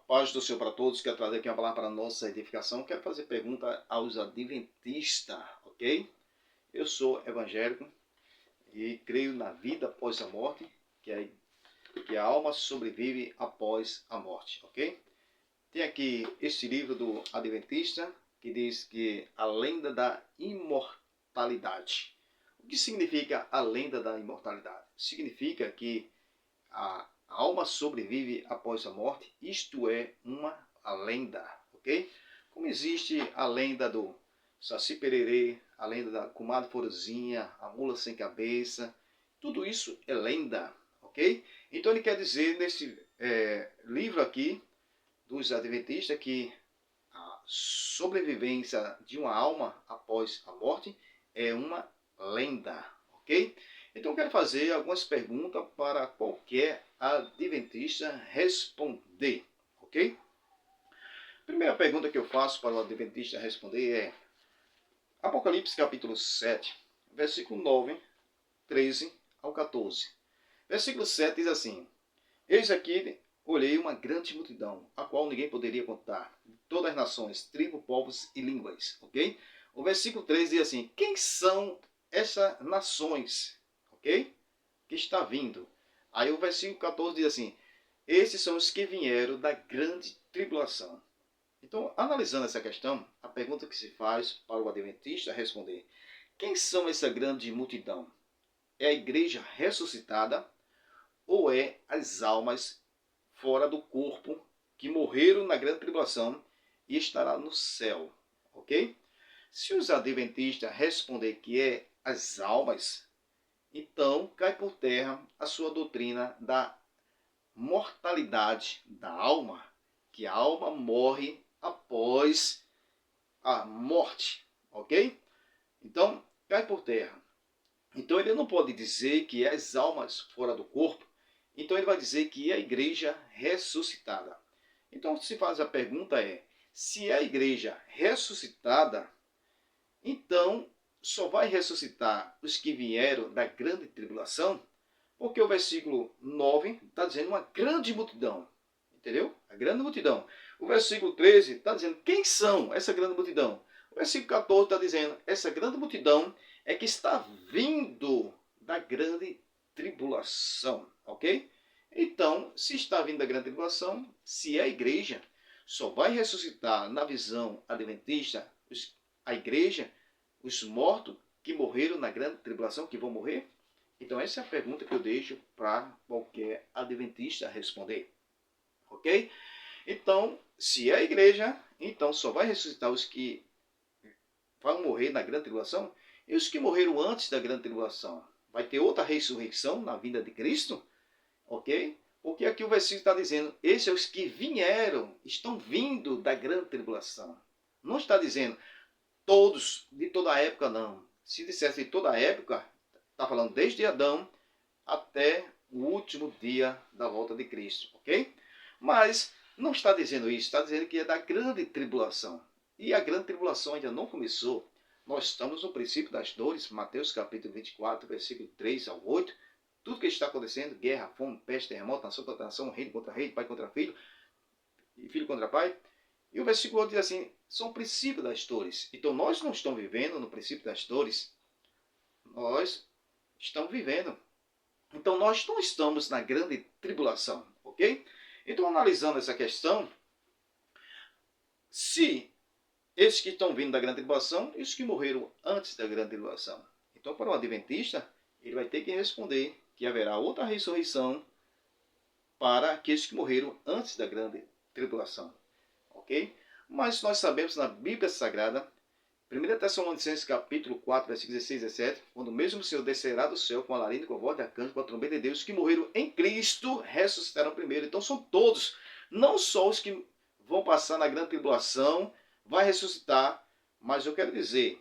Paz do Senhor para todos. Quero trazer aqui uma palavra para a nossa edificação. Quero fazer pergunta aos adventistas, ok? Eu sou evangélico e creio na vida após a morte, que a alma sobrevive após a morte, ok? Tem aqui este livro do Adventista que diz que a lenda da imortalidade. O que significa a lenda da imortalidade? Significa que a alma sobrevive após a morte, isto é a lenda, ok? Como existe a lenda do Saci Pererê, a lenda da comadre Forozinha, a mula sem cabeça, tudo isso é lenda, ok? Então ele quer dizer nesse livro aqui dos Adventistas que a sobrevivência de uma alma após a morte é uma lenda, ok? Então eu quero fazer algumas perguntas para qualquer adventista responder, ok? Primeira pergunta que eu faço para o adventista responder é Apocalipse capítulo 7, versículo 9, 13 ao 14. Versículo 7 diz assim: Eis aqui olhei uma grande multidão, a qual ninguém poderia contar, de todas as nações, tribos, povos e línguas, ok? O versículo 3 diz assim: Quem são essas nações, ok? Que está vindo. Aí o versículo 14 diz assim: Esses são os que vieram da grande tribulação. Então, analisando essa questão, a pergunta que se faz para o adventista é responder: quem são essa grande multidão? É a igreja ressuscitada ou é as almas fora do corpo que morreram na grande tribulação e estará no céu, ok? Se os adventistas responder que é as almas, então cai por terra a sua doutrina da mortalidade da alma, que a alma morre após a morte, ok? Então cai por terra. Então ele não pode dizer que é as almas fora do corpo, então ele vai dizer que é a igreja ressuscitada. Então se faz a pergunta se é a igreja ressuscitada, então só vai ressuscitar os que vieram da grande tribulação, porque o versículo 9 está dizendo uma grande multidão. Entendeu? A grande multidão. O versículo 13 está dizendo quem são essa grande multidão. O versículo 14 está dizendo essa grande multidão é que está vindo da grande tribulação. Ok? Então, se está vindo da grande tribulação, se é a igreja, só vai ressuscitar na visão adventista a igreja, os mortos que morreram na grande tribulação, que vão morrer? Então essa é a pergunta que eu deixo para qualquer adventista responder. Ok? Então, se é a igreja, então só vai ressuscitar os que vão morrer na grande tribulação e os que morreram antes da grande tribulação. Vai ter outra ressurreição na vinda de Cristo? Ok? Porque aqui o versículo está dizendo, esses são os que vieram, estão vindo da grande tribulação. Não está dizendo todos, de toda a época, não. Se dissesse de toda a época, está falando desde Adão até o último dia da volta de Cristo, ok? Mas não está dizendo isso, está dizendo que é da grande tribulação. E a grande tribulação ainda não começou. Nós estamos no princípio das dores, Mateus capítulo 24, versículo 3 ao 8. Tudo que está acontecendo, guerra, fome, peste, terremoto, nação contra nação, reino contra rei, pai contra filho, e filho contra pai. E o versículo 8 diz assim, são o princípio das dores. Então nós não estamos vivendo no princípio das dores, nós estamos vivendo. Então nós não estamos na grande tribulação, ok? Então analisando essa questão, se esses que estão vindo da grande tribulação e os que morreram antes da grande tribulação. Então para o adventista, ele vai ter que responder que haverá outra ressurreição para aqueles que morreram antes da grande tribulação, ok? Mas nós sabemos na Bíblia Sagrada, 1 Tessalonicenses capítulo 4, versículos 16 e 17, quando mesmo o Senhor descerá do céu com a larina, com a voz de arcanjo, com a trombeta de Deus, que morreram em Cristo, ressuscitarão primeiro. Então são todos, não só os que vão passar na grande tribulação, vai ressuscitar, mas eu quero dizer,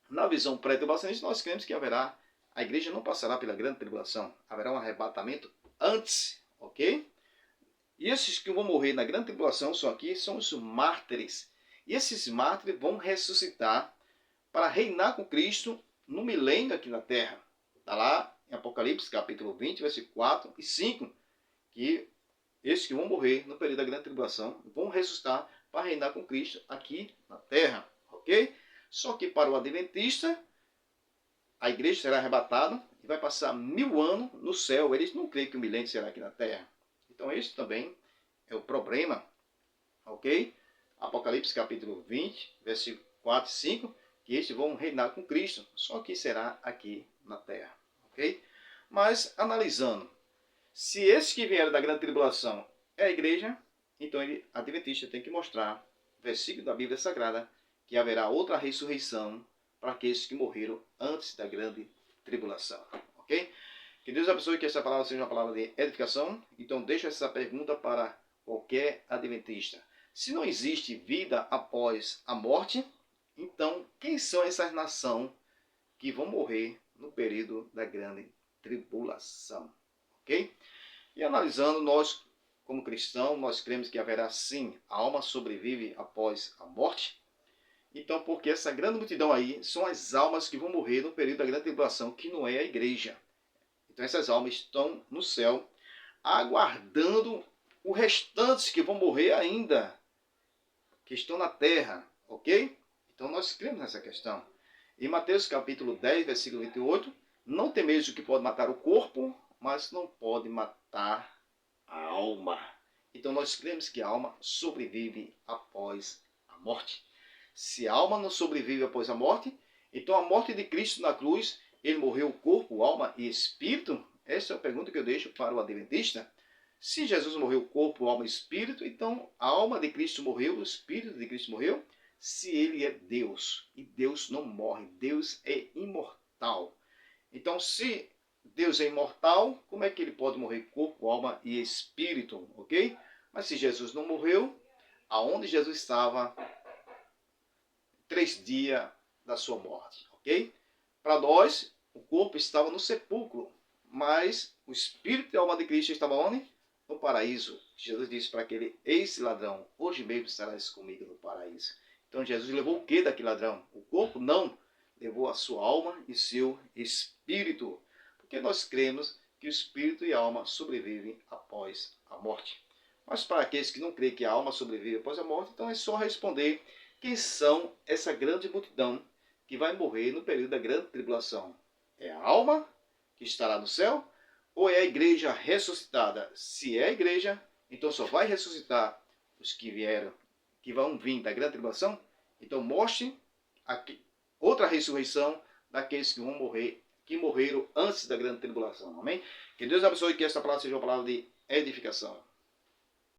na visão pré-tribulacionista, nós cremos que haverá, a igreja não passará pela grande tribulação, haverá um arrebatamento antes, ok? E esses que vão morrer na grande tribulação são os mártires. E esses mártires vão ressuscitar para reinar com Cristo no milênio aqui na terra. Está lá em Apocalipse capítulo 20, versículo 4 e 5, que esses que vão morrer no período da grande tribulação, vão ressuscitar para reinar com Cristo aqui na terra, ok? Só que para o adventista, a igreja será arrebatada e vai passar 1000 anos no céu. Eles não creem que o milênio será aqui na terra. Então esse também é o problema, ok? Apocalipse capítulo 20, versículo 4 e 5, que estes vão reinar com Cristo, só que será aqui na terra, ok? Mas analisando, se esses que vieram da grande tribulação é a igreja, então ele, adventista, tem que mostrar, versículo da Bíblia Sagrada, que haverá outra ressurreição para aqueles que morreram antes da grande tribulação, ok? Que Deus abençoe, que essa palavra seja uma palavra de edificação. Então deixa essa pergunta para qualquer adventista. Se não existe vida após a morte, então quem são essas nações que vão morrer no período da grande tribulação? Ok? E analisando, nós como cristãos, nós cremos que haverá sim, a alma sobrevive após a morte. Então, porque essa grande multidão aí são as almas que vão morrer no período da grande tribulação, que não é a igreja. Então essas almas estão no céu, aguardando os restantes que vão morrer ainda, que estão na terra, ok? Então nós cremos nessa questão. Em Mateus capítulo 10, versículo 28, não temeis o que pode matar o corpo, mas não pode matar a alma. Então nós cremos que a alma sobrevive após a morte. Se a alma não sobrevive após a morte, então a morte de Cristo na cruz, ele morreu corpo, alma e espírito? Essa é a pergunta que eu deixo para o adventista. Se Jesus morreu corpo, alma e espírito, então a alma de Cristo morreu, o espírito de Cristo morreu, se ele é Deus. E Deus não morre, Deus é imortal. Então se Deus é imortal, como é que ele pode morrer corpo, alma e espírito, ok? Mas se Jesus não morreu, aonde Jesus estava 3 dias da sua morte, ok? Para nós, o corpo estava no sepulcro, mas o espírito e a alma de Cristo estavam onde? No paraíso. Jesus disse para aquele ex-ladrão, hoje mesmo estarás comigo no paraíso. Então Jesus levou o que daquele ladrão? O corpo? Não. Levou a sua alma e seu espírito. Porque nós cremos que o espírito e a alma sobrevivem após a morte. Mas para aqueles que não creem que a alma sobrevive após a morte, então é só responder quem são essa grande multidão que vai morrer no período da grande tribulação. É a alma que estará no céu ou é a igreja ressuscitada? Se é a igreja, então só vai ressuscitar os que vieram, que vão vir da grande tribulação. Então mostre aqui outra ressurreição daqueles que vão morrer, que morreram antes da grande tribulação. Amém? Que Deus abençoe, que esta palavra seja uma palavra de edificação.